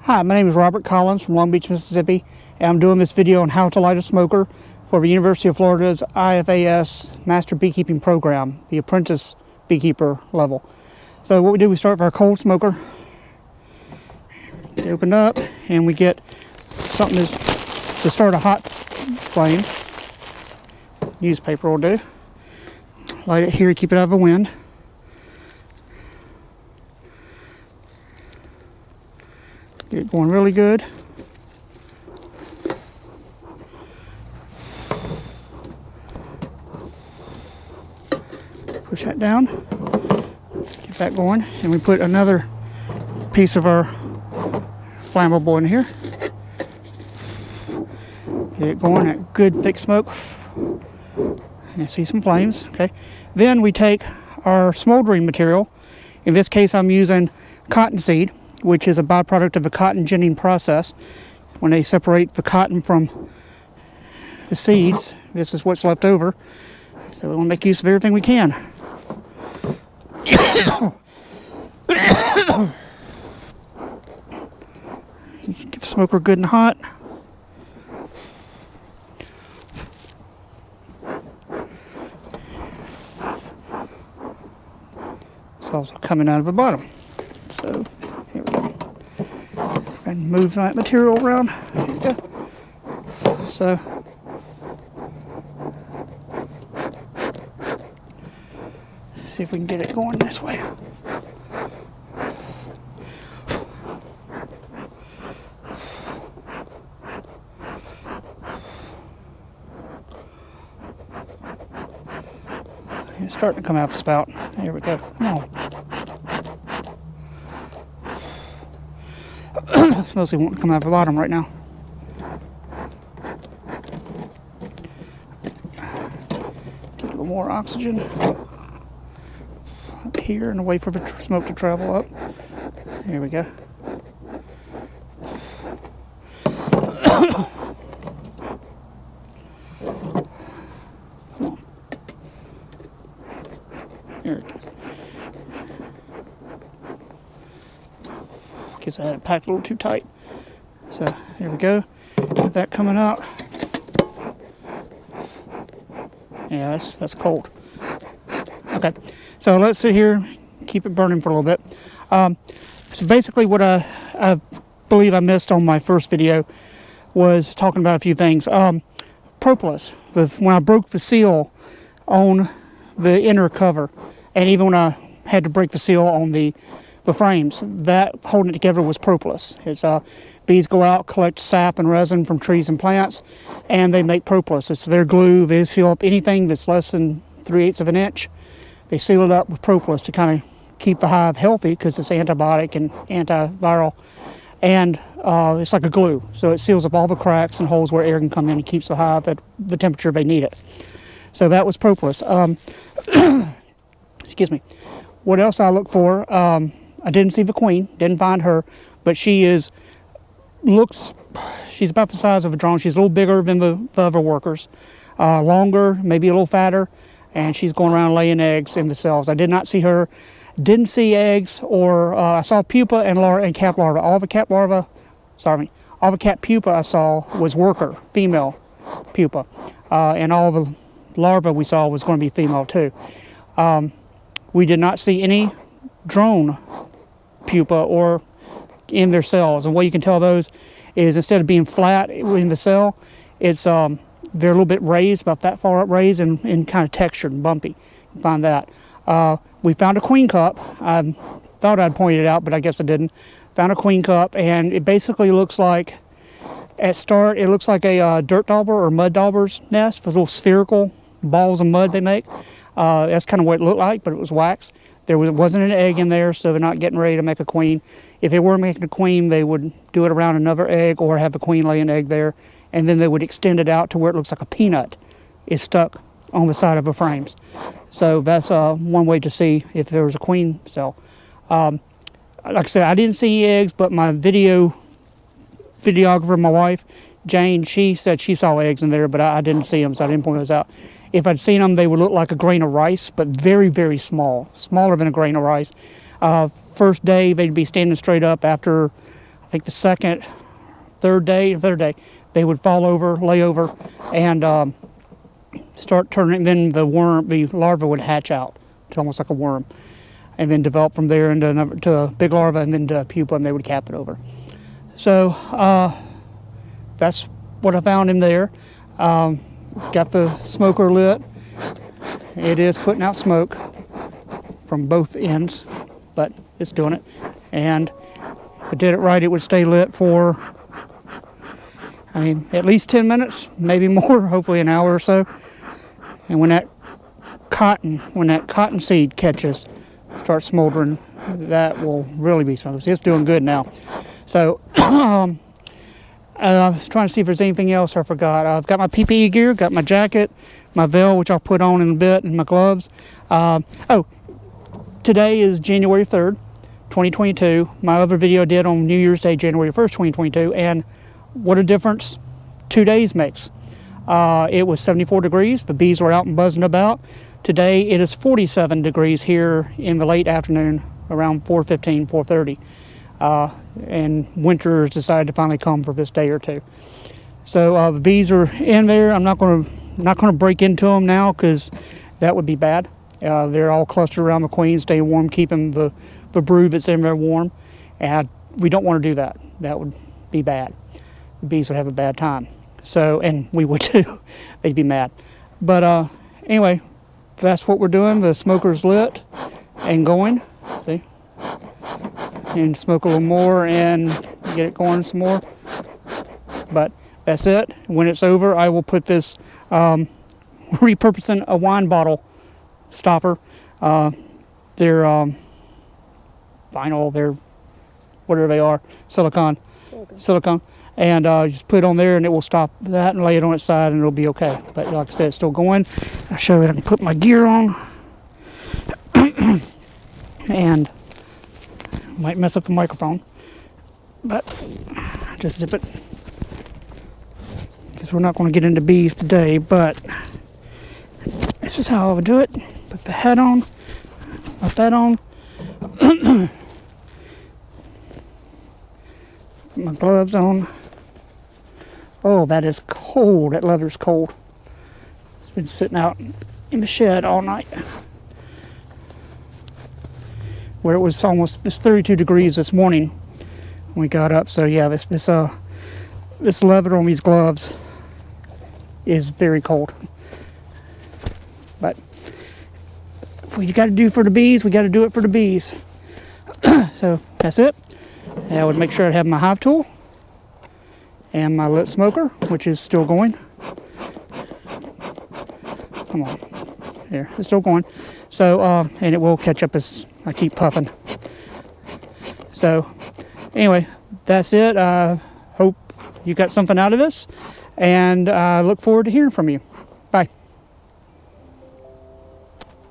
Hi, my name is Robert Collins from Long Beach, Mississippi, and I'm doing this video on how to light a smoker for the University of Florida's IFAS Master Beekeeping Program, the Apprentice Beekeeper level. So what we do, we start with our cold smoker. It's opened up, and we get something to start a hot flame. Newspaper will do. Light it here, keep it out of the wind. Get it going really good. Push that down. Get that going. And we put another piece of our flammable in here. Get it going at good thick smoke. You see some flames. Okay. Then we take our smoldering material. In this case, I'm using cottonseed, which is a byproduct of the cotton ginning process. When they separate the cotton from the seeds, this is what's left over. So we want to make use of everything we can. Get the smoker good and hot. It's also coming out of the bottom. So here we go. And move that material around. There you go. So see if we can get it going this way. It's starting to come out of the spout. There we go. Come on. It's mostly won't come out of the bottom right now. Get a little more oxygen up here and away for the smoke to travel up. There we go. Come on. There it goes. Guess I had it packed a little too tight. So here we go. Get that coming out. Yeah, that's cold. Okay, so let's sit here, keep it burning for a little bit. So basically what I believe I missed on my first video was talking about a few things. Propolis, when I broke the seal on the inner cover, and even when I had to break the seal on the frames, that holding it together was propolis. It's bees go out, collect sap and resin from trees and plants, and they make propolis. It's their glue. They seal up anything that's less than 3/8 of an inch. They seal it up with propolis to kind of keep the hive healthy because it's antibiotic and antiviral, and it's like a glue. So it seals up all the cracks and holes where air can come in and keeps the hive at the temperature they need it. So that was propolis. Excuse me. What else I look for? I didn't see the queen, didn't find her, but she's about the size of a drone. She's a little bigger than the other workers, longer, maybe a little fatter, and she's going around laying eggs in the cells. I did not see her, didn't see eggs, or I saw pupa and cap larva. All the cap pupa I saw was worker, female pupa, and all the larvae we saw was going to be female too. We did not see any drone pupa or in their cells, and what you can tell those is instead of being flat in the cell, it's they're a little bit raised, about that far up raised, and kind of textured and bumpy. You can find that. We found a queen cup. I thought I'd pointed it out, but I guess I didn't. Found a queen cup, and it basically looks like, at start, it looks like a dirt dauber or mud dauber's nest, those little spherical balls of mud they make. That's kind of what it looked like, but it was wax. There wasn't an egg in there, so they're not getting ready to make a queen. If they were making a queen, they would do it around another egg or have a queen lay an egg there, and then they would extend it out to where it looks like a peanut is stuck on the side of the frames. So that's one way to see if there was a queen cell. Like I said, I didn't see eggs, but my videographer, my wife, Jane, she said she saw eggs in there, but I didn't see them, so I didn't point those out. If I'd seen them, they would look like a grain of rice, but very, very small, smaller than a grain of rice. First day, they'd be standing straight up. After think the third day, they would fall over, lay over, and start turning. Then the larva would hatch out to almost like a worm, and then develop from there to a big larva, and then to a pupa, and they would cap it over. So that's what I found in there. Got the smoker lit. It is putting out smoke from both ends, but it's doing it. And if I did it right, it would stay lit for, at least 10 minutes, maybe more, hopefully an hour or so. And when that cotton seed catches, starts smoldering, that will really be smoking. It's doing good now. So I was trying to see if there's anything else I forgot. I've got my PPE gear, got my jacket, my veil, which I'll put on in a bit, and my gloves. Today is January 3rd, 2022. My other video I did on New Year's Day, January 1st, 2022, and what a difference 2 days makes. It was 74 degrees. The bees were out and buzzing about. Today it is 47 degrees here in the late afternoon, around 4:15, 4:30. And winter has decided to finally come for this day or two. So the bees are in there. I'm not going to break into them now because that would be bad. They're all clustered around the queen, staying warm, keeping the brood that's in there warm. And we don't want to do that. That would be bad. The bees would have a bad time. So, and we would too. They'd be mad. But anyway, that's what we're doing. The smoker's lit and going. See? And smoke a little more and get it going some more. But that's it. When it's over, I will put this repurposing a wine bottle stopper. They're vinyl, they're whatever they are, silicone. And just put it on there and it will stop that, and lay it on its side and it'll be okay. But like I said, it's still going. I'll show you. I can put my gear on. And might mess up the microphone, but just zip it, because we're not going to get into bees today. But this is how I would do it. Put the hat on, put that on, put my gloves on. Oh, that is cold. That leather's cold. It's been sitting out in the shed all night, where it was almost 32 degrees this morning when we got up. So yeah, this leather on these gloves is very cold. But if we got to do for the bees, we got to do it for the bees. So that's it. And I would make sure I have my hive tool and my lit smoker, which is still going. Come on, here, it's still going. So and it will catch up as I keep puffing. So anyway, that's it. Hope you got something out of this, and I look forward to hearing from you. Bye.